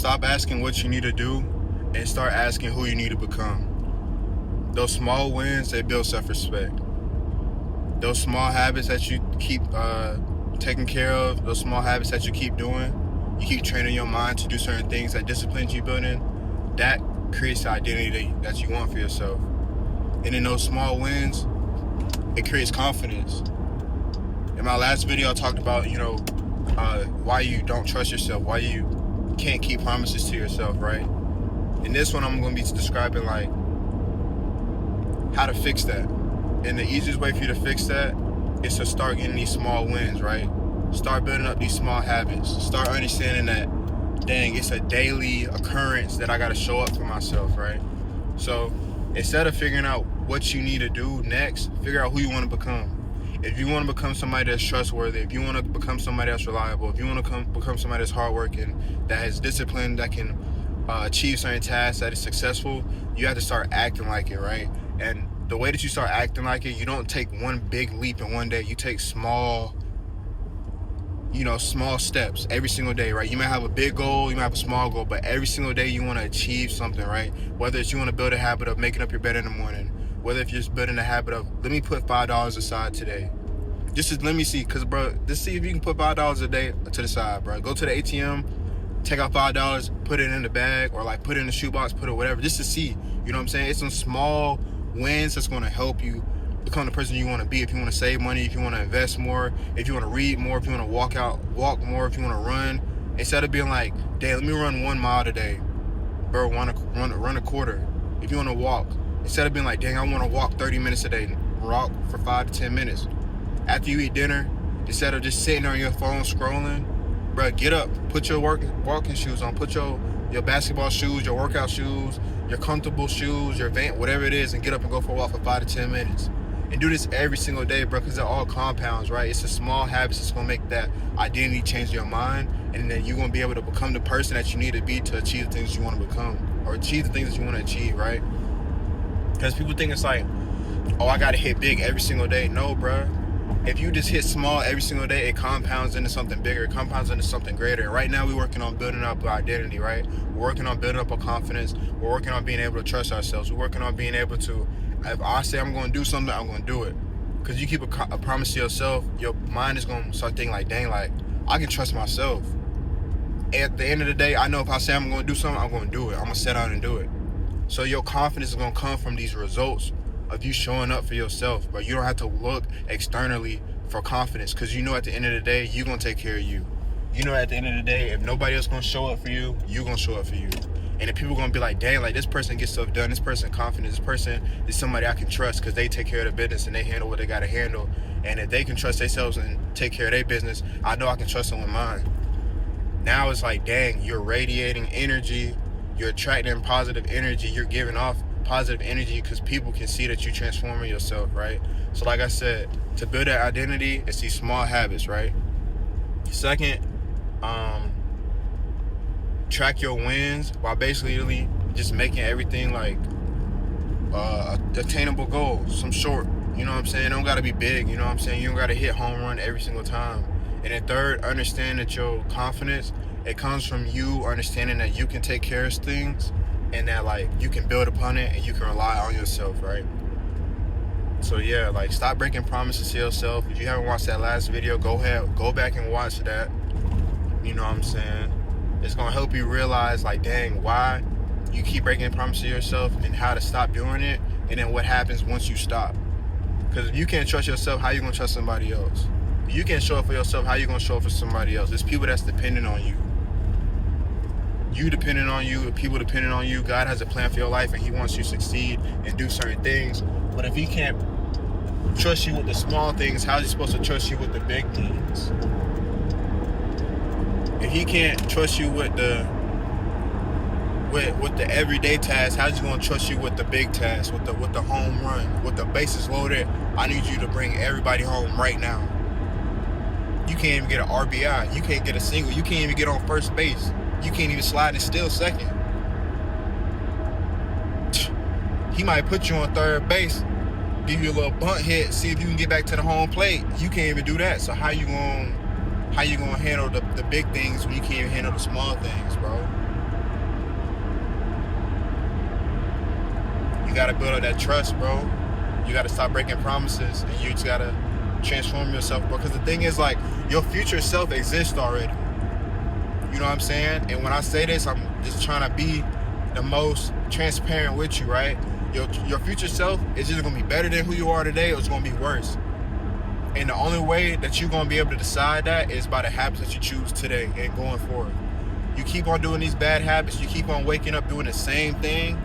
Stop asking what you need to do and start asking who you need to become. Those small wins, they build self-respect. Those small habits that you keep taking care of, those small habits that you keep doing, you keep training your mind to do certain things, that disciplines you build in, that creates the identity that you want for yourself. And in those small wins, it creates confidence. In my last video, I talked about, why you don't trust yourself, why you can't keep promises to yourself, right? In this one, I'm going to be describing like how to fix that. And the easiest way for you to fix that is to start getting these small wins, right? Start building up these small habits. Start understanding that, dang, it's a daily occurrence that I got to show up for myself, right? So instead of figuring out what you need to do next, figure out who you want to become. If you want to become somebody that's trustworthy, if you want to become somebody that's reliable, if you want to become somebody that's hardworking, that has discipline, that can achieve certain tasks, that is successful, you have to start acting like it, right? And the way that you start acting like it, you don't take one big leap in one day. You take small steps every single day, right? You might have a big goal, you might have a small goal, but every single day you want to achieve something, right? Whether it's you want to build a habit of making up your bed in the morning, whether if you're just building a habit of, let me put $5 aside today. Let me see, because, bro, just see if you can put $5 a day to the side, bro. Go to the ATM, take out $5, put it in the bag, or like put it in the shoebox, put it whatever, just to see, you know what I'm saying? It's some small wins that's going to help you become the person you want to be. If you want to save money, if you want to invest more, if you want to read more, if you want to walk more, if you want to run, instead of being like, damn, let me run 1 mile today, bro, run a quarter. If you want to walk, instead of being like, dang, I want to walk 30 minutes a day, walk for 5 to 10 minutes. After you eat dinner, instead of just sitting on your phone scrolling, bro, get up, put your walking shoes on, put your basketball shoes, your workout shoes, your comfortable shoes, your Vans, whatever it is, and get up and go for a walk for 5 to 10 minutes. And do this every single day, bro, because they're all compounds, right? It's the small habits that's going to make that identity change in your mind, and then you're going to be able to become the person that you need to be to achieve the things you want to become, or achieve the things that you want to achieve, right? Because people think it's like, oh, I got to hit big every single day. No, bro. If you just hit small every single day, it compounds into something bigger. It compounds into something greater. And right now, we're working on building up our identity, right? We're working on building up our confidence. We're working on being able to trust ourselves. We're working on being able to, if I say I'm going to do something, I'm going to do it. Because you keep a promise to yourself, your mind is going to start thinking like, dang, like, I can trust myself. At the end of the day, I know if I say I'm going to do something, I'm going to do it. I'm going to set out and do it. So your confidence is going to come from these results of you showing up for yourself. But you don't have to look externally for confidence, because you know at the end of the day, you're going to take care of you. You know at the end of the day, if nobody else going to show up for you, you're going to show up for you. And if people are going to be like, dang, like this person gets stuff done, this person confident, this person is somebody I can trust because they take care of the business and they handle what they got to handle. And if they can trust themselves and take care of their business, I know I can trust them with mine. Now it's like, dang, you're radiating energy, you're attracting positive energy, you're giving off positive energy because people can see that you're transforming yourself, right? So like I said, to build that identity, it's these small habits, right? Second, track your wins while basically just making everything like attainable goals, some short, you know what I'm saying? It don't gotta be big, you know what I'm saying? You don't gotta hit home run every single time. And then third, understand that your confidence, it comes from you understanding that you can take care of things and that like you can build upon it and you can rely on yourself, right? So yeah, like stop breaking promises to yourself. If you haven't watched that last video, go back and watch that. You know what I'm saying? It's gonna help you realize like, dang, why you keep breaking promises to yourself and how to stop doing it, and then what happens once you stop. Because if you can't trust yourself, how you gonna trust somebody else? If you can't show up for yourself, how you gonna show up for somebody else? There's people that's dependent on you. You dependent on you, people dependent on you. God has a plan for your life and he wants you to succeed and do certain things. But if he can't trust you with the small things, how's he supposed to trust you with the big things? If he can't trust you with the everyday tasks, how's he gonna trust you with the big tasks, with the home run, with the bases loaded? I need you to bring everybody home right now. You can't even get an RBI. You can't get a single. You can't even get on first base. You can't even slide and steal second. He might put you on third base, give you a little bunt hit, see if you can get back to the home plate. You can't even do that. So how you gonna handle the big things when you can't even handle the small things, bro? You gotta build up that trust, bro. You gotta stop breaking promises, and you just gotta transform yourself, bro. Because the thing is, like, your future self exists already. You know what I'm saying? And when I say this, I'm just trying to be the most transparent with you, right? Your future self is either gonna be better than who you are today, or it's gonna be worse. And the only way that you're gonna be able to decide that is by the habits that you choose today and going forward. You keep on doing these bad habits, you keep on waking up doing the same thing,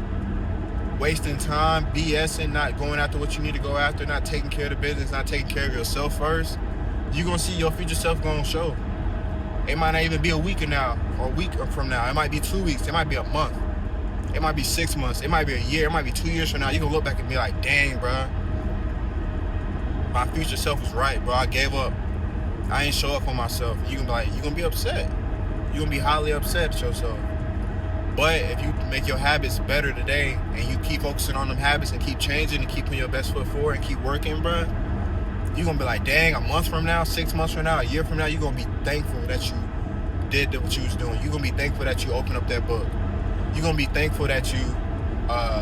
wasting time, BSing, not going after what you need to go after, not taking care of the business, not taking care of yourself first, you're gonna see your future self gonna show. It might not even be a week from now, or a week from now. It might be 2 weeks, it might be a month, it might be 6 months, it might be a year, it might be 2 years from now. You can look back and be like, dang, bro, my future self was right, bro. I gave up. I ain't show up for myself. You can be like, you're gonna be upset. You're gonna be highly upset at yourself. But if you make your habits better today, and you keep focusing on them habits and keep changing and keep putting your best foot forward and keep working, bro, you're gonna be like, dang, a month from now, 6 months from now, a year from now, you're gonna be thankful that you did what you was doing. You're gonna be thankful that you opened up that book. You're gonna be thankful that you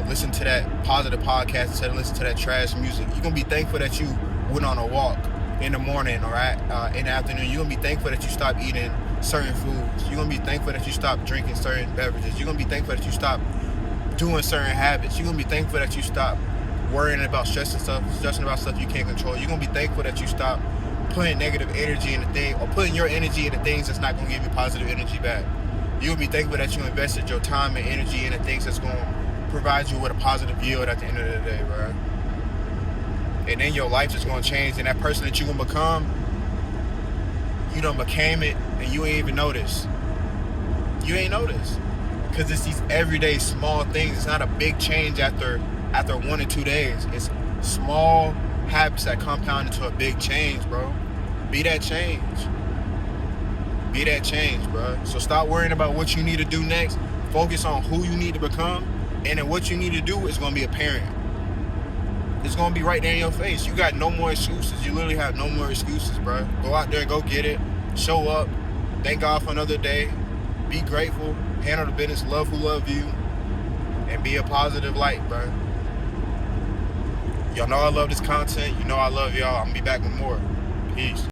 listen to that positive podcast instead of listen to that trash music. You're gonna be thankful that you went on a walk in the morning or in the afternoon. You're gonna be thankful that you stopped eating certain foods. You're gonna be thankful that you stopped drinking certain beverages. You're gonna be thankful that you stopped doing certain habits. You're gonna be thankful that you stopped worrying about stressing about stuff you can't control. You're gonna be thankful that you stopped putting negative energy in the thing, or putting your energy into things that's not gonna give you positive energy back. You're gonna be thankful that you invested your time and energy into things that's gonna provide you with a positive yield at the end of the day, bro. And then your life is gonna change, and that person that you gonna become, you done became it, and you ain't even noticed. You ain't noticed, because it's these everyday small things. It's not a big change after 1 or 2 days. It's small habits that compound into a big change, bro. Be that change. Be that change, bro. So stop worrying about what you need to do next. Focus on who you need to become, and then what you need to do is gonna be apparent. It's gonna be right there in your face. You got no more excuses. You literally have no more excuses, bro. Go out there, go get it, show up, thank God for another day, be grateful, handle the business, love who love you, and be a positive light, bro. Y'all know I love this content. You know I love y'all. I'm gonna be back with more. Peace.